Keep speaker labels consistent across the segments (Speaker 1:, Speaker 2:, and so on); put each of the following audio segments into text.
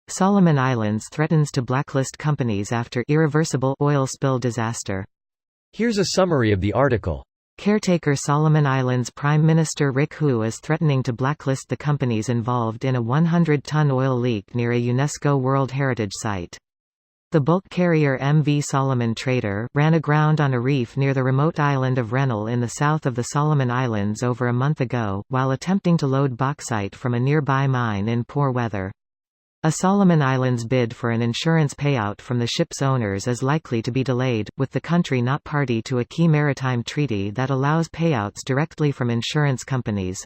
Speaker 1: Solomon Islands threatens to blacklist companies after irreversible oil spill disaster.
Speaker 2: Here's a summary of the article.
Speaker 1: Caretaker Solomon Islands Prime Minister Rick Hu is threatening to blacklist the companies involved in a 100-ton oil leak near a UNESCO World Heritage Site. The bulk carrier MV Solomon Trader ran aground on a reef near the remote island of Rennell in the south of the Solomon Islands over a month ago, while attempting to load bauxite from a nearby mine in poor weather. A Solomon Islands bid for an insurance payout from the ship's owners is likely to be delayed, with the country not party to a key maritime treaty that allows payouts directly from insurance companies.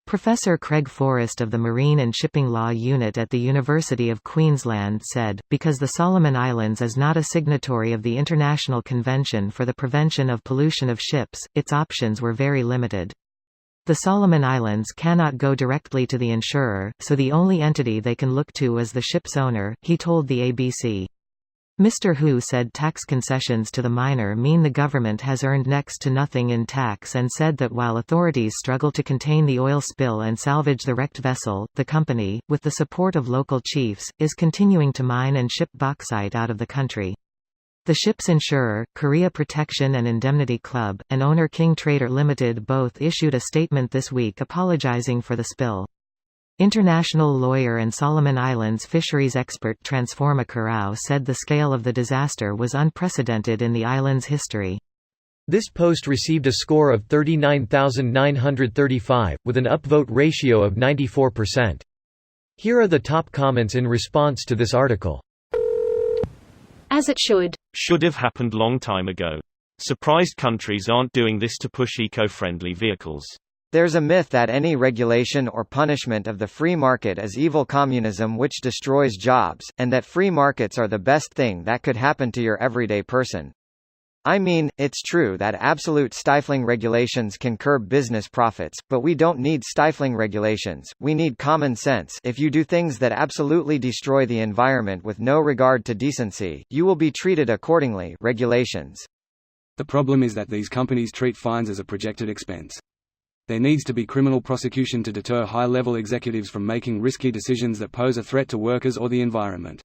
Speaker 1: Professor Craig Forrest of the Marine and Shipping Law Unit at the University of Queensland said, because the Solomon Islands is not a signatory of the International Convention for the Prevention of Pollution of Ships, its options were very limited. The Solomon Islands cannot go directly to the insurer, so the only entity they can look to is the ship's owner, he told the ABC. Mr. Hu said tax concessions to the miner mean the government has earned next to nothing in tax and said that while authorities struggle to contain the oil spill and salvage the wrecked vessel, the company, with the support of local chiefs, is continuing to mine and ship bauxite out of the country. The ship's insurer, Korea Protection and Indemnity Club, and owner King Trader Limited both issued a statement this week apologizing for the spill. International lawyer and Solomon Islands fisheries expert Transforma Carrao said the scale of the disaster was unprecedented in the island's history.
Speaker 2: This post received a score of 39,935, with an upvote ratio of 94%. Here are the top comments in response to this article.
Speaker 3: As it should.
Speaker 4: Should have happened long time ago. Surprised countries aren't doing this to push eco-friendly vehicles.
Speaker 5: There's a myth that any regulation or punishment of the free market is evil communism which destroys jobs, and that free markets are the best thing that could happen to your everyday person. I mean, it's true that absolute stifling regulations can curb business profits, but we don't need stifling regulations, we need common sense. If you do things that absolutely destroy the environment with no regard to decency, you will be treated accordingly. Regulations.
Speaker 6: The problem is that these companies treat fines as a projected expense. There needs to be criminal prosecution to deter high-level executives from making risky decisions that pose a threat to workers or the environment.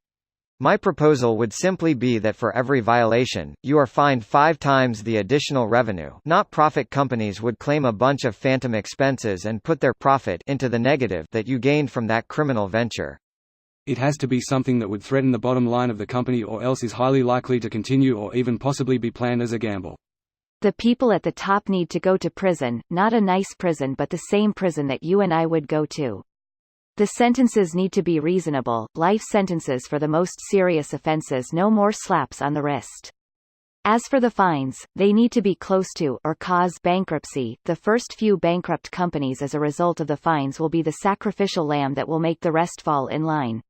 Speaker 5: My proposal would simply be that for every violation, you are fined 5 times the additional revenue. Not-profit companies would claim a bunch of phantom expenses and put their profit into the negative that you gained from that criminal venture.
Speaker 6: It has to be something that would threaten the bottom line of the company or else is highly likely to continue or even possibly be planned as a gamble.
Speaker 3: The people at the top need to go to prison, not a nice prison but the same prison that you and I would go to. The sentences need to be reasonable, life sentences for the most serious offenses, no more slaps on the wrist. As for the fines, they need to be close to, or cause bankruptcy. The first few bankrupt companies as a result of the fines will be the sacrificial lamb that will make the rest fall in line.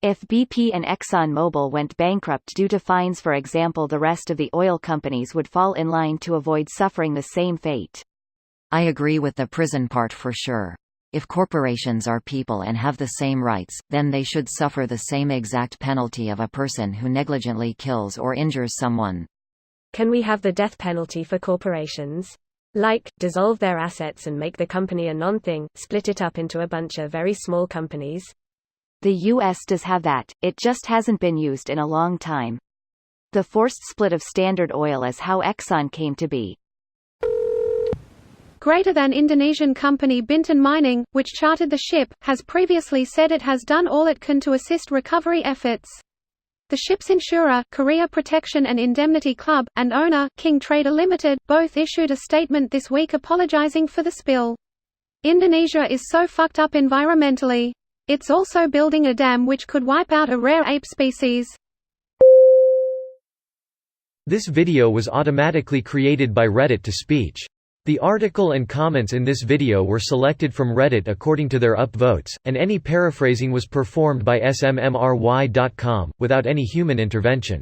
Speaker 3: If BP and ExxonMobil went bankrupt due to fines, for example, the rest of the oil companies would fall in line to avoid suffering the same fate.
Speaker 7: I agree with the prison part for sure. If corporations are people and have the same rights, then they should suffer the same exact penalty of a person who negligently kills or injures someone.
Speaker 8: Can we have the death penalty for corporations? Like, dissolve their assets and make the company a non-thing, split it up into a bunch of very small companies?
Speaker 3: The U.S. does have that, it just hasn't been used in a long time. The forced split of Standard Oil is how Exxon came to be.
Speaker 9: Greater than Indonesian company Bintan Mining, which chartered the ship, has previously said it has done all it can to assist recovery efforts. The ship's insurer, Korea Protection and Indemnity Club, and owner, King Trader Limited, both issued a statement this week apologizing for the spill. Indonesia is so fucked up environmentally. It's also building a dam which could wipe out a rare ape species.
Speaker 2: This video was automatically created by Reddit to speech. The article and comments in this video were selected from Reddit according to their upvotes, and any paraphrasing was performed by smmry.com, without any human intervention.